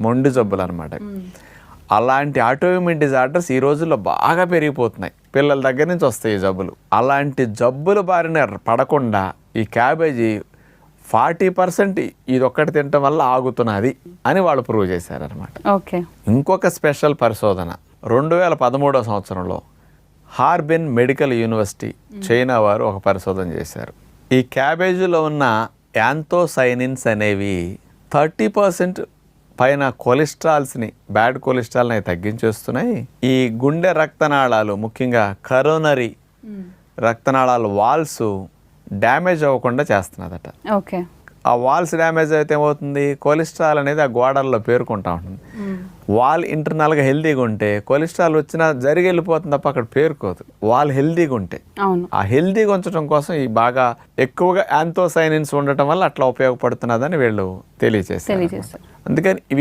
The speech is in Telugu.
మొండి జబ్బులు అనమాట. అలాంటి ఆటోఇమ్యూన్ డిజార్డర్స్ ఈ రోజుల్లో బాగా పెరిగిపోతున్నాయి. పిల్లల దగ్గర నుంచి వస్తాయి ఈ జబ్బులు. అలాంటి జబ్బుల బారిన పడకుండా ఈ క్యాబేజీ 40% ఇది ఒక్కటి తినటం వల్ల ఆగుతున్నది అని వాళ్ళు ప్రూవ్ చేశారనమాట. ఓకే. ఇంకొక స్పెషల్ పరిశోధన 2013 సంవత్సరంలో హార్బిన్ మెడికల్ యూనివర్సిటీ చైనా వారు ఒక పరిశోధన చేశారు. ఈ క్యాబేజీలో ఉన్న యాంథోసైనిన్స్ అనేవి 30% పైన కొలెస్ట్రాల్స్ని, బ్యాడ్ కొలెస్ట్రాల్ని తగ్గించేస్తున్నాయి. ఈ గుండె రక్తనాళాలు, ముఖ్యంగా కరోనరీ రక్తనాళాల వాల్స్ డ్యామేజ్ అవ్వకుండా చేస్తున్నదట. ఓకే. ఆ వాల్స్ డ్యామేజ్ అయితే ఏమవుతుంది, కొలెస్ట్రాల్ అనేది ఆ గోడల్లో పేరుకుంటా ఉంటుంది. వాల్ ఇంటర్నల్గా హెల్తీగా ఉంటే కొలెస్ట్రాల్ వచ్చినా జరిగి వెళ్ళిపోతుంది తప్ప అక్కడ పేరుకోదు. వాల్ హెల్తీగా ఉంటే ఆ హెల్తీగా ఉంచడం కోసం ఈ బాగా ఎక్కువగా యాంథోసైనిన్స్ ఉండటం వల్ల అట్లా ఉపయోగపడుతున్నదని వీళ్ళు తెలియజేస్తారు. అందుకని